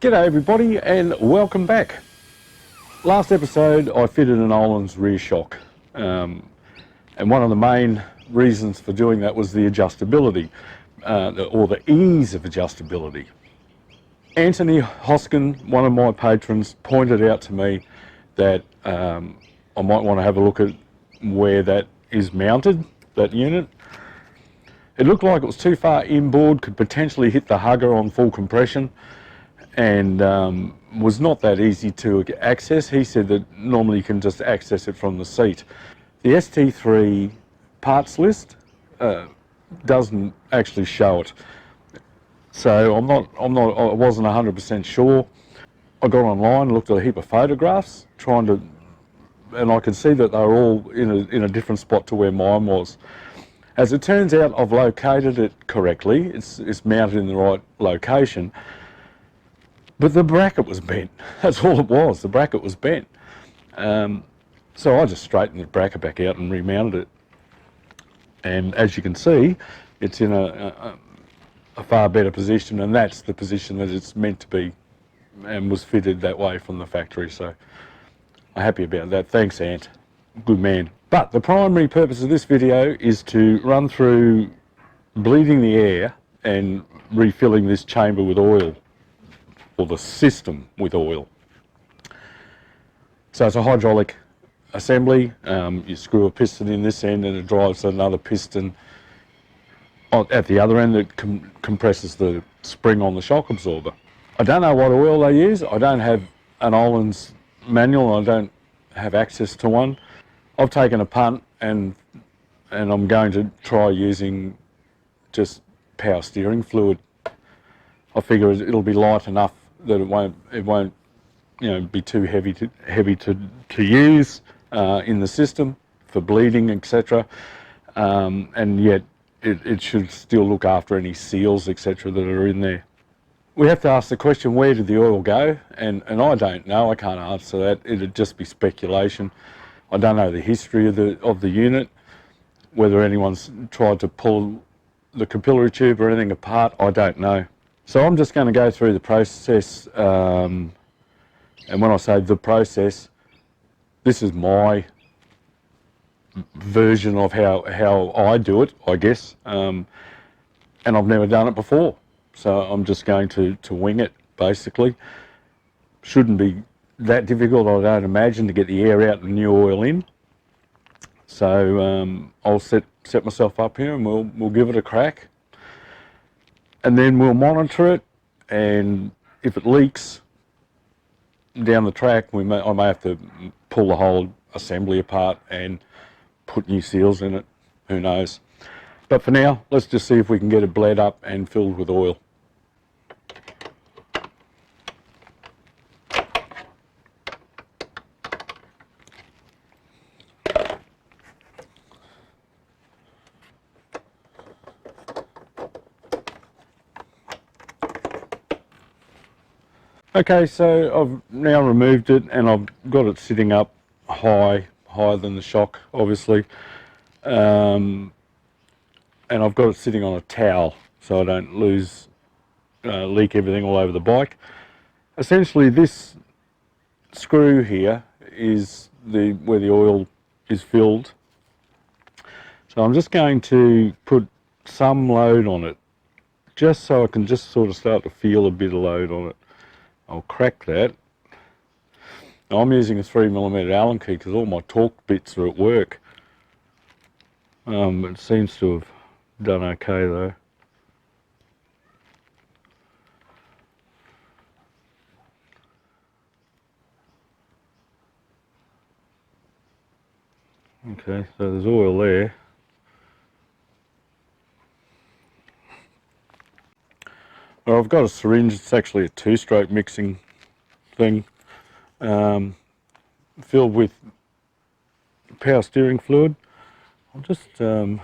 G'day everybody and welcome back. Last episode I fitted an Ohlins rear shock and one of the main reasons for doing that was the adjustability or the ease of adjustability. Anthony Hoskin, one of my patrons, pointed out to me that I might want to have a look at where that is mounted, that unit. It looked like it was too far inboard, could potentially hit the hugger on full compression, and was not that easy to access. He said that normally you can just access it from the seat. The ST3 parts list doesn't actually show it, so I wasn't 100% sure. I got online, looked at a heap of photographs, and I could see that they were all in a different spot to where mine was. As it turns out, I've located it correctly. It's mounted in the right location. But the bracket was bent. That's all it was. The bracket was bent. So I just straightened the bracket back out and remounted it. And as you can see, it's in a far better position, and that's the position that it's meant to be and was fitted that way from the factory. So I'm happy about that. Thanks, Ant. Good man. But the primary purpose of this video is to run through bleeding the air and refilling this chamber with oil, or the system with oil. So it's a hydraulic assembly. You screw a piston in this end and it drives another piston at the other end that compresses the spring on the shock absorber. I don't know what oil they use. I don't have an Ohlins manual. I don't have access to one. I've taken a punt and I'm going to try using just power steering fluid. I figure it'll be light enough that it won't be too heavy to use in the system for bleeding, etc. And yet it should still look after any seals, etc. that are in there. We have to ask the question, where did the oil go? And I don't know. I can't answer that. It'd just be speculation. I don't know the history of the unit, whether anyone's tried to pull the capillary tube or anything apart. I don't know. So I'm just going to go through the process, and when I say the process, this is my version of how I do it, I guess, and I've never done it before, so I'm just going to wing it, basically. Shouldn't be that difficult, I don't imagine, to get the air out and new oil in. So I'll set myself up here and we'll give it a crack. And then we'll monitor it, and if it leaks down the track, I may have to pull the whole assembly apart and put new seals in it. Who knows? But for now, let's just see if we can get it bled up and filled with oil. Okay, so I've now removed it and I've got it sitting up higher than the shock, obviously, and I've got it sitting on a towel so I don't leak everything all over the bike. Essentially, this screw here is where the oil is filled. So I'm just going to put some load on it, just so I can just sort of start to feel a bit of load on it. I'll crack that. Now, I'm using a 3mm Allen key because all my torque bits are at work. It seems to have done okay though. Okay, so there's oil there. Well, I've got a syringe. It's actually a 2-stroke mixing thing, filled with power steering fluid. I'll just yeah.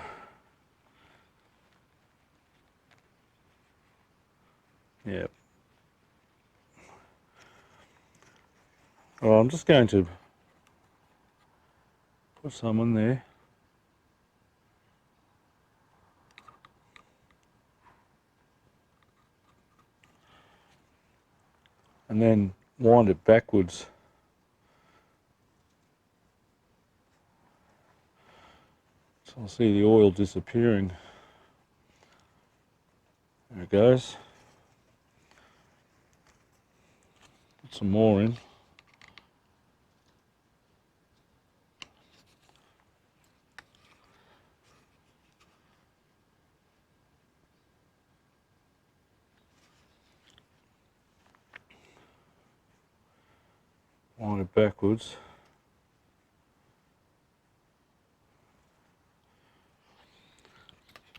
Well, I'm just going to put some in there. and then wind it backwards. So I'll see the oil disappearing. There it goes. Put some more in. Wind it backwards.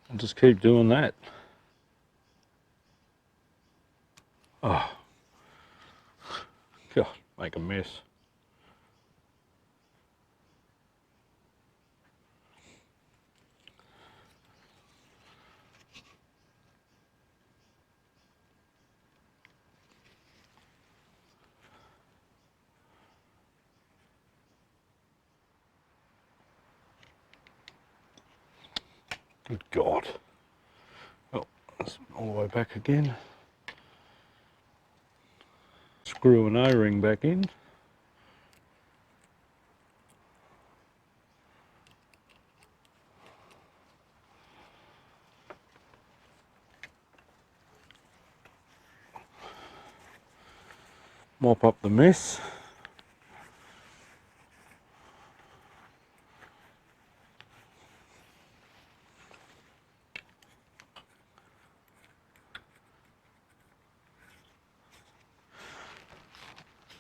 I'll just keep doing that. Oh, God, make a mess. Good God. Oh, that's all the way back again. Screw an O-ring back in. Mop up the mess.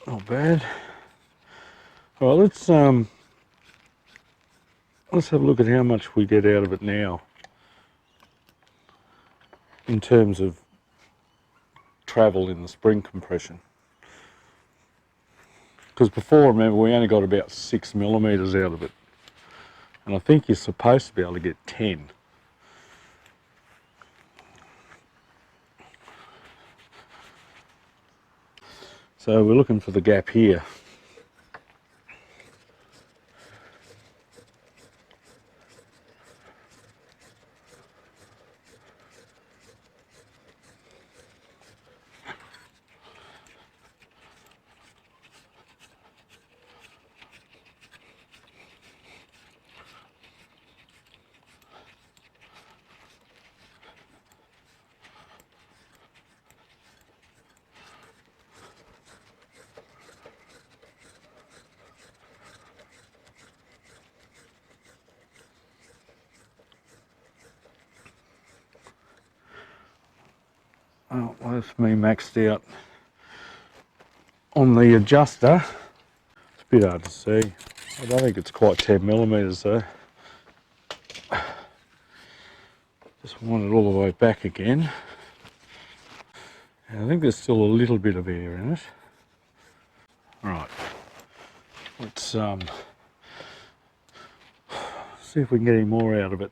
Not bad. All right, let's have a look at how much we get out of it now in terms of travel in the spring compression. Because before, remember, we only got about 6mm out of it, and I think you're supposed to be able to get 10. So we're looking for the gap here. Oh, well, that's me maxed out on the adjuster. It's a bit hard to see. I don't think it's quite 10mm though. Just want it all the way back again. And I think there's still a little bit of air in it. Right, let's see if we can get any more out of it.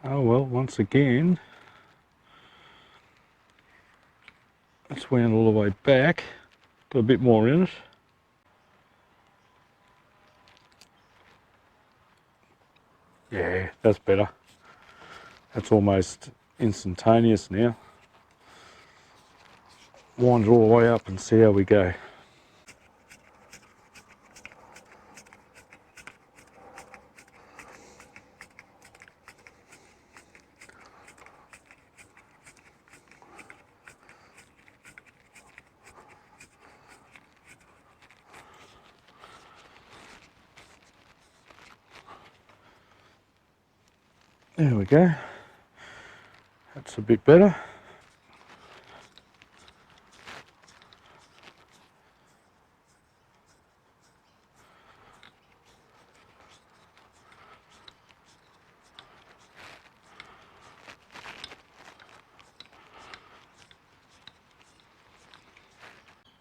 Oh well, once again, it's wound all the way back. Got a bit more in it. Yeah, that's better. That's almost instantaneous now. Wind it all the way up and see how we go. There we go. That's a bit better.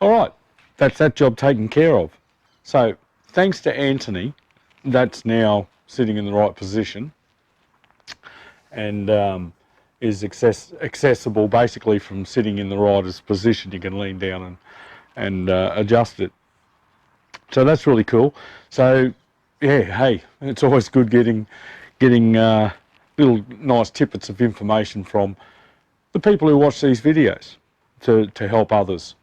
All right, that's that job taken care of. So thanks to Anthony, that's now sitting in the right position, and is accessible basically from sitting in the rider's position. You can lean down and adjust it. So that's really cool. So yeah, hey, it's always good getting little nice tidbits of information from the people who watch these videos to help others.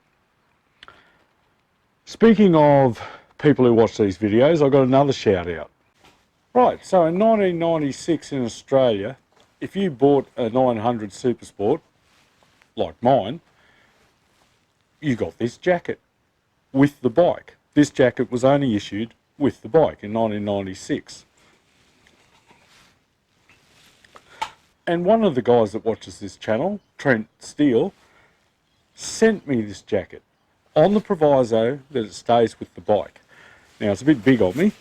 Speaking of people who watch these videos, I've got another shout out. Right, so in 1996 in Australia, if you bought a 900 Super Sport, like mine, you got this jacket with the bike. This jacket was only issued with the bike in 1996. And one of the guys that watches this channel, Trent Steele, sent me this jacket on the proviso that it stays with the bike. Now, it's a bit big on me,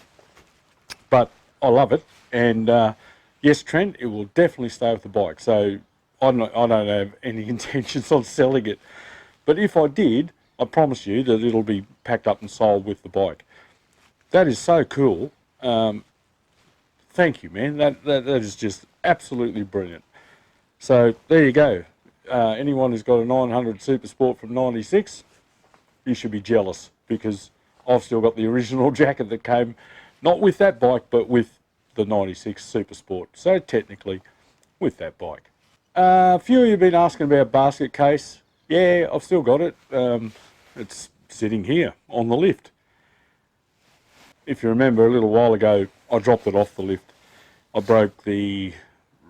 but I love it. And yes, Trent, it will definitely stay with the bike. So I don't have any intentions on selling it. But if I did, I promise you that it'll be packed up and sold with the bike. That is so cool. Thank you, man. That is just absolutely brilliant. So there you go. Anyone who's got a 900 Super Sport from 96, you should be jealous, because I've still got the original jacket that came not with that bike but with the 96 Super Sport. So technically with that bike. A few of you have been asking about basket case. Yeah, I've still got it. It's sitting here on the lift. If you remember, a little while ago, I dropped it off the lift. I broke the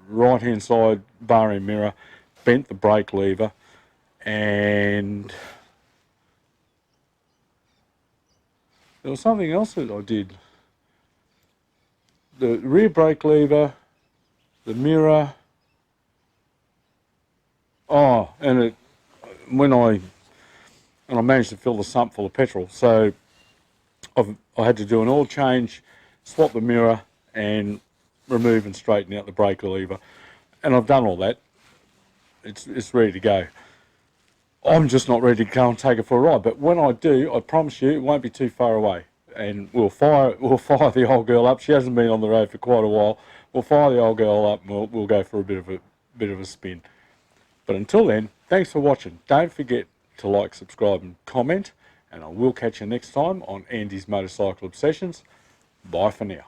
right-hand side bar end mirror, bent the brake lever, and there was something else that I did. The rear brake lever, the mirror. Oh, and when I managed to fill the sump full of petrol, so I had to do an oil change, swap the mirror, and remove and straighten out the brake lever. And I've done all that. It's ready to go. I'm just not ready to go and take it for a ride. But when I do, I promise you, it won't be too far away. And we'll fire the old girl up. She hasn't been on the road for quite a while. We'll fire the old girl up, and we'll go for a bit of a spin. But until then, thanks for watching. Don't forget to like, subscribe, and comment. And I will catch you next time on Andy's Motorcycle Obsessions. Bye for now.